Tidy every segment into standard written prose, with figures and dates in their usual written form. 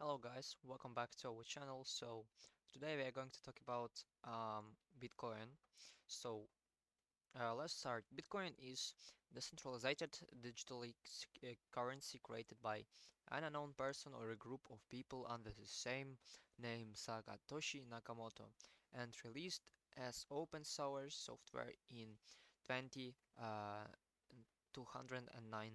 Hello guys, welcome back to our channel. Today we are going to talk about Bitcoin. So let's start. Bitcoin is decentralized currency created by an unknown person or a group of people under the same name Satoshi Nakamoto and released as open source software in 20 209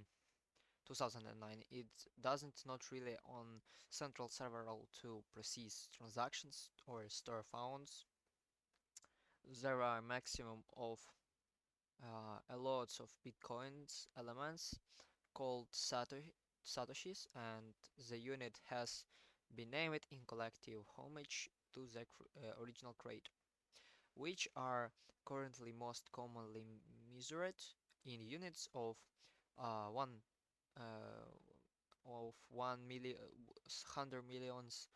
2009. It doesn't not really on central server to process transactions or store funds. There are maximum of a lots of Bitcoin's elements called Satoshis, and the unit has been named in collective homage to the original creator, which are currently most commonly measured in units one uh, of 1 million, 100 millions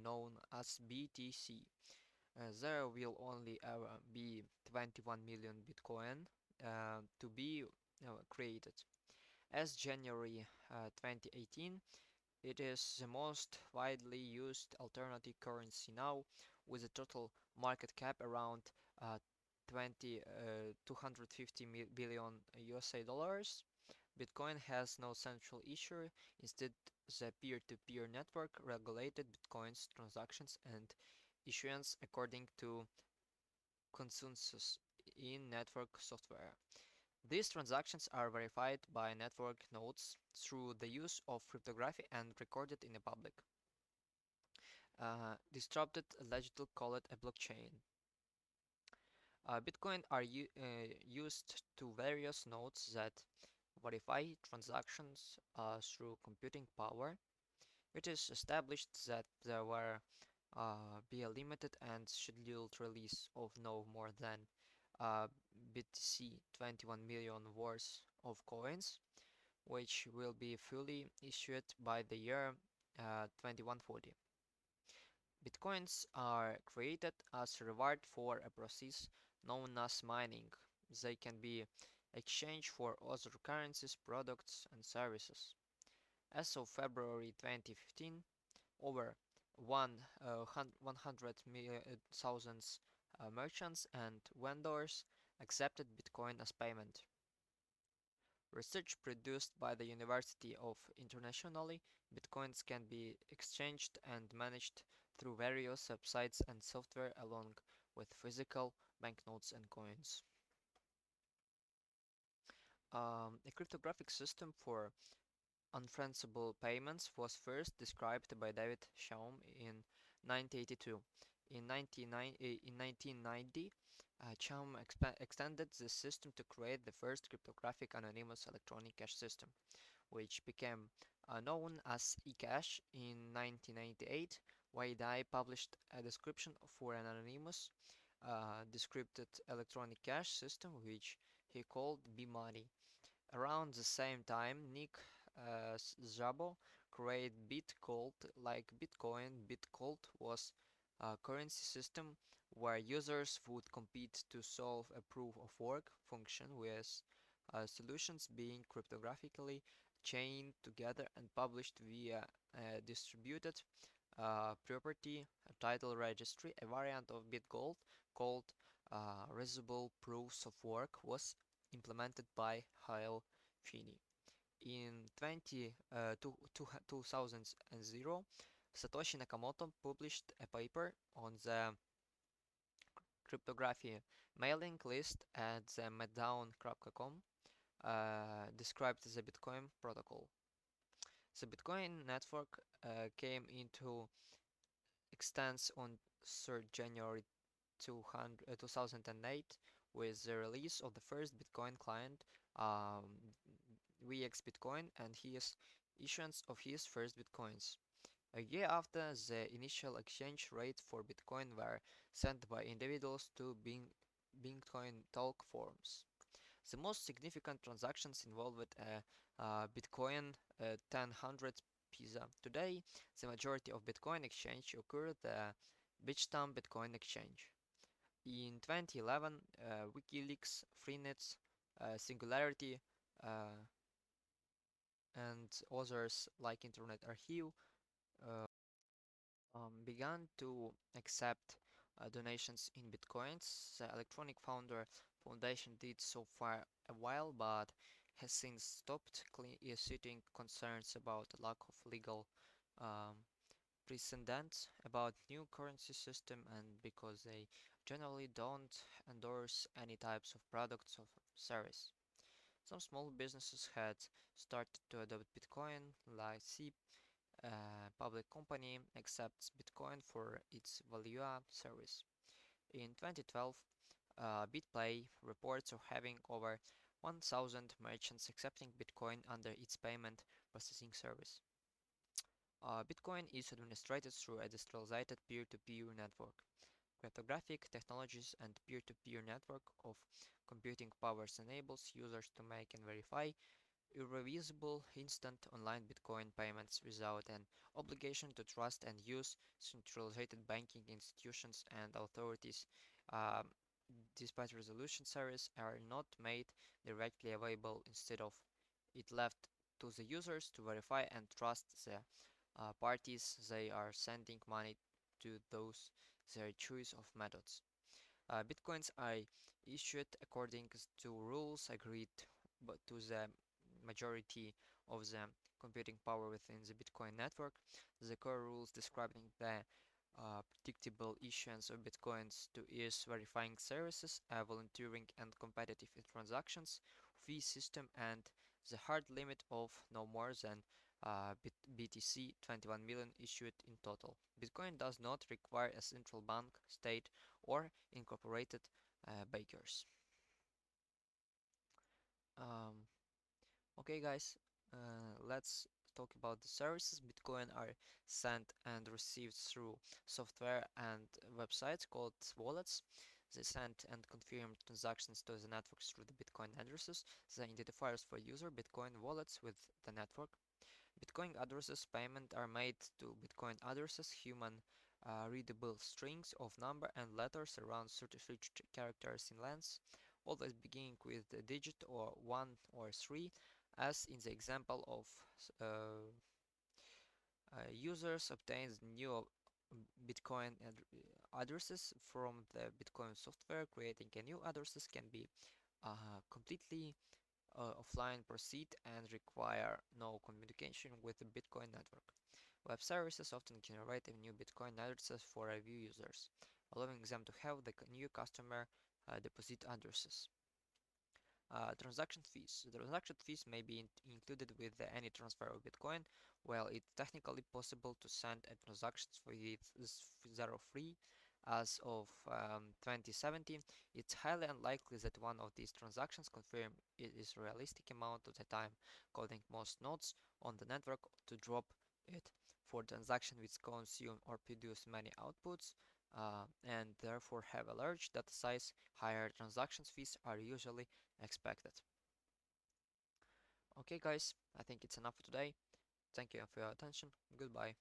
known as BTC. There will only ever be 21 million Bitcoin to be created. As January 2018, it is the most widely used alternative currency now, with a total market cap around 250 billion USA dollars. Bitcoin has no central issuer. Instead, the peer-to-peer network regulated Bitcoin's transactions and issuance according to consensus in network software. These transactions are verified by network nodes through the use of cryptography and recorded in a public, distributed ledger called a blockchain. Bitcoin are used to various nodes that verify transactions through computing power. It is established that there will be a limited and scheduled release of no more than uh, BTC 21 million worth of coins, which will be fully issued by the year 2140. Bitcoins are created as a reward for a process known as mining. They can be exchanged for other currencies, products, and services. As of February 2015, over 100,000 merchants and vendors accepted Bitcoin as payment. Research produced by the University of Internationally, Bitcoins can be exchanged and managed through various websites and software along with physical banknotes and coins. A cryptographic system for untraceable payments was first described by David Chaum in 1982. In 1990, Chaum extended this system to create the first cryptographic anonymous electronic cash system, which became known as eCash. In 1998, Wei Dai published a description for an anonymous decrypted electronic cash system, which he called B-Money. Around the same time, Nick Szabo created BitGold. Like Bitcoin, BitGold was a currency system where users would compete to solve a proof of work function, with solutions being cryptographically chained together and published via a distributed property title registry. A variant of BitGold called Reusable Proofs of Work was implemented by Hal Finney. In 2000, Satoshi Nakamoto published a paper on the cryptography mailing list at the meltdown.com, described the Bitcoin protocol. The Bitcoin network came into existence on 3rd January 2008 with the release of the first Bitcoin client, um, VX Bitcoin, and his issuance of his first Bitcoins. A year after, the initial exchange rates for Bitcoin were sent by individuals to Bitcoin talk forums. The most significant transactions involved Bitcoin 1000 Pizza. Today, the majority of Bitcoin exchange occur the Bitstamp Bitcoin exchange. In 2011, WikiLeaks, Freenet, Singularity, and others like Internet Archive began to accept donations in bitcoins. The Electronic Founder Foundation did so for a while, but has since stopped, citing concerns about the lack of legal um, precedent about new currency system and because they generally don't endorse any types of products or service. Some small businesses had started to adopt Bitcoin, like SEEP, a public company accepts Bitcoin for its Valua service. In 2012, BitPlay reports of having over 1,000 merchants accepting Bitcoin under its payment processing service. Bitcoin is administered through a decentralized peer-to-peer network. Cryptographic technologies and peer-to-peer network of computing powers enables users to make and verify irreversible instant online Bitcoin payments without an obligation to trust and use centralized banking institutions and authorities. Um, Despite resolution service are not made directly available, instead of it left to the users to verify and trust the parties they are sending money to those their choice of methods. Bitcoins are issued according to rules agreed to the majority of the computing power within the Bitcoin network. The core rules describing the predictable issuance of bitcoins to is verifying services, volunteering and competitive transactions, fee system, and the hard limit of no more than BTC 21 million issued in total. Bitcoin does not require a central bank, state, or incorporated bakers. Um, okay, guys, let's talk about the services. Bitcoin are sent and received through software and websites called wallets. They send and confirm transactions to the network through the Bitcoin addresses, the identifiers for user Bitcoin wallets with the network. Bitcoin addresses payment are made to Bitcoin addresses, human readable strings of number and letters around 33 characters in length, always beginning with a digit or 1 or 3, as in the example of users obtains new Bitcoin addresses from the Bitcoin software. Creating a new addresses can be completely offline proceed and require no communication with the Bitcoin network. Web services often generate a new Bitcoin addresses for review users, allowing them to have the new customer deposit addresses. Transaction fees. The transaction fees may be included with any transfer of Bitcoin. While it's technically possible to send a transactions with zero free as of 2017, it's highly unlikely that one of these transactions confirm it is realistic amount of the time causing most nodes on the network to drop it. For transaction which consume or produce many outputs, and therefore have a large data size, higher transaction fees are usually expected. Okay, guys, I think it's enough for today. Thank you for your attention. Goodbye.